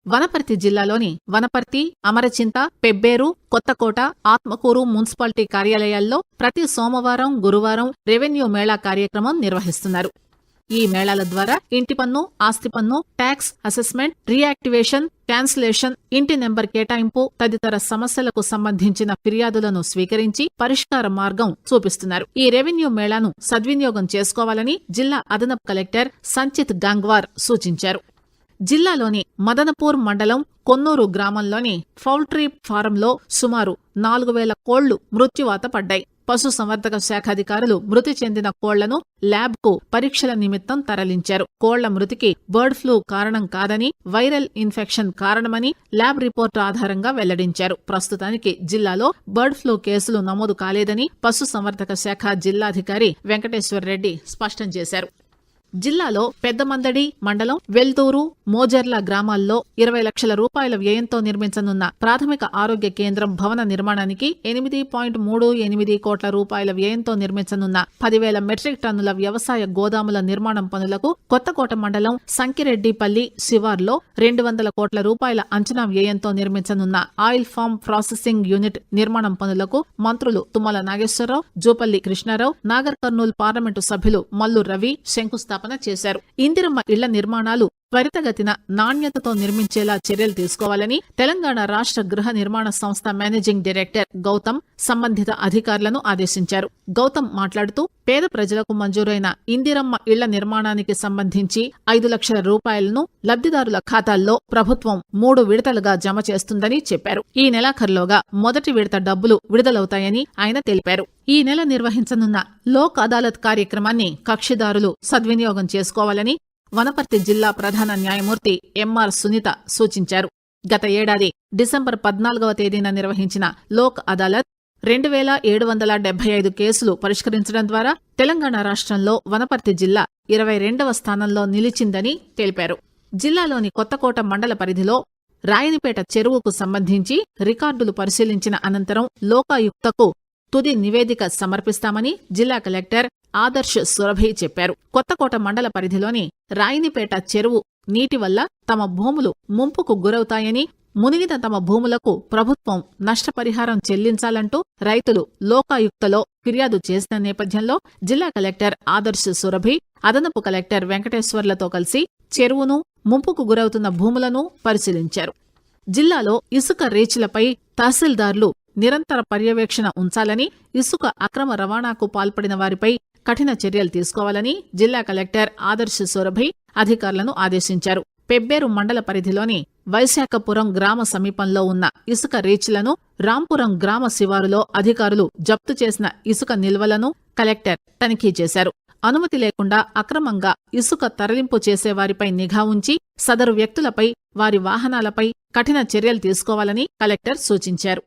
వనపర్తి జిల్లాలోని వనపర్తి, అమరచింత, పెబ్బేరు, కొత్తకోట, ఆత్మకూరు మున్సిపాలిటీ కార్యాలయాల్లో ప్రతి సోమవారం, గురువారం రెవెన్యూ మేళా కార్యక్రమం నిర్వహిస్తున్నారు. ఈ మేళాల ద్వారా ఇంటి పన్ను, ఆస్తి పన్ను, ట్యాక్స్ అసెస్మెంట్, రీయాక్టివేషన్, క్యాన్సిలేషన్, ఇంటి నెంబర్ కేటాయింపు తదితర సమస్యలకు సంబంధించిన ఫిర్యాదులను స్వీకరించి పరిష్కార మార్గం చూపిస్తున్నారు. ఈ రెవెన్యూ మేళాను సద్వినియోగం చేసుకోవాలని జిల్లా అదనపు కలెక్టర్ సంచిత్ గాంగ్వార్ సూచించారు. జిల్లాలోని మదనపూర్ మండలం కొన్నూరు గ్రామంలోని పౌల్ట్రీ ఫారంలో సుమారు 4000 కోళ్లు మృత్యువాత పడ్డాయి. పశుసంవర్ధక శాఖాధికారులు మృతి చెందిన కోళ్లను ల్యాబ్కు పరీక్షల నిమిత్తం తరలించారు. కోళ్ల మృతికి బర్డ్ ఫ్లూ కారణం కాదని, వైరల్ ఇన్ఫెక్షన్ కారణమని ల్యాబ్ రిపోర్టు ఆధారంగా వెల్లడించారు. ప్రస్తుతానికి జిల్లాలో బర్డ్ ఫ్లూ కేసులు నమోదు కాలేదని పశుసంవర్ధక శాఖ జిల్లాధికారి వెంకటేశ్వర్రెడ్డి స్పష్టం చేశారు. జిల్లాలో పెద్దమందడి మండలం వెల్తూరు, మోజర్ల గ్రామాల్లో 20 లక్షల రూపాయల వ్యయంతో నిర్మించనున్న ప్రాథమిక ఆరోగ్య కేంద్రం భవన నిర్మాణానికి 8.38 కోట్ల రూపాయల వ్యయంతో నిర్మించనున్న 10,000 మెట్రిక్ టన్నుల వ్యవసాయ గోదాముల నిర్మాణం పనులకు కొత్తకోట మండలం సంకిరెడ్డిపల్లి శివార్లో 200 కోట్ల రూపాయల అంచనా వ్యయంతో నిర్మించనున్న ఆయిల్ ఫామ్ ప్రాసెసింగ్ యూనిట్ నిర్మాణం పనులకు మంత్రులు తుమ్మల నాగేశ్వరరావు, జూపల్లి కృష్ణారావు, నాగర్ కర్నూల్ పార్లమెంటు సభ్యులు మల్లు రవి శంకుస్థాపన చేశారు. ఇందిరమ్మ ఇళ్ల నిర్మాణాలు త్వరితగతిన నాణ్యతతో నిర్మించేలా చర్యలు తీసుకోవాలని తెలంగాణ రాష్ట్ర గృహ నిర్మాణ సంస్థ మేనేజింగ్ డైరెక్టర్ గౌతమ్ సంబంధిత అధికారులను ఆదేశించారు. గౌతమ్ మాట్లాడుతూ పేద ప్రజలకు మంజూరైన ఇందిరమ్మ ఇళ్ల నిర్మాణానికి సంబంధించి 5 లక్షల రూపాయలను లబ్దిదారుల ఖాతాల్లో ప్రభుత్వం 3 విడతలుగా జమ చేస్తుందని చెప్పారు. ఈ నెలాఖరులోగా మొదటి విడత డబ్బులు విడుదలవుతాయని ఆయన తెలిపారు. ఈ నెల నిర్వహించనున్న లోక్ అదాలత్ కార్యక్రమాన్ని కక్షిదారులు సద్వినియోగం చేసుకోవాలని వనపర్తి జిల్లా ప్రధాన న్యాయమూర్తి ఎంఆర్ సునీత సూచించారు. గత ఏడాది డిసెంబర్ 14వ తేదీన నిర్వహించిన లోక్ అదాలత్ 2775 కేసులు పరిష్కరించడం ద్వారా తెలంగాణ రాష్ట్రంలో వనపర్తి జిల్లా 22వ స్థానంలో నిలిచిందని తెలిపారు. జిల్లాలోని కొత్తకోట మండల పరిధిలో రాయనిపేట చెరువుకు సంబంధించి రికార్డులు పరిశీలించిన అనంతరం లోకాయుక్తకు తుది నివేదిక సమర్పిస్తామని జిల్లా కలెక్టర్ ఆదర్శ్ సురభి చెప్పారు. కొత్తకోట మండల పరిధిలోని రాయినిపేట చెరువు నీటి వల్ల తమ భూములు ముంపుకు గురవుతాయని, మునిగిన తమ భూములకు ప్రభుత్వం నష్టపరిహారం చెల్లించాలంటూ రైతులు లోకాయుక్తలో ఫిర్యాదు చేసిన నేపథ్యంలో జిల్లా కలెక్టర్ ఆదర్శ్ సురభి అదనపు కలెక్టర్ వెంకటేశ్వర్లతో కలిసి చెరువును, ముంపుకు గురవుతున్న భూములను పరిశీలించారు. జిల్లాలో ఇసుక రీచ్లపై తహసీల్దార్లు నిరంతర పర్యవేక్షణ ఉంచాలని, ఇసుక అక్రమ రవాణాకు పాల్పడిన వారిపై కఠిన చర్యలు తీసుకోవాలని జిల్లా కలెక్టర్ ఆదర్శ్ సురభి అధికారులను ఆదేశించారు. పెబ్బేరు మండల పరిధిలోని వైశాఖపురం గ్రామ సమీపంలో ఉన్న ఇసుక రీచ్లను, రాంపురం గ్రామ శివారులో అధికారులు జప్తు చేసిన ఇసుక నిల్వలను కలెక్టర్ తనిఖీ చేశారు. అనుమతి లేకుండా అక్రమంగా ఇసుక తరలింపు చేసేవారిపై నిఘా ఉంచి సదరు వ్యక్తులపై, వారి వాహనాలపై కఠిన చర్యలు తీసుకోవాలని కలెక్టర్ సూచించారు.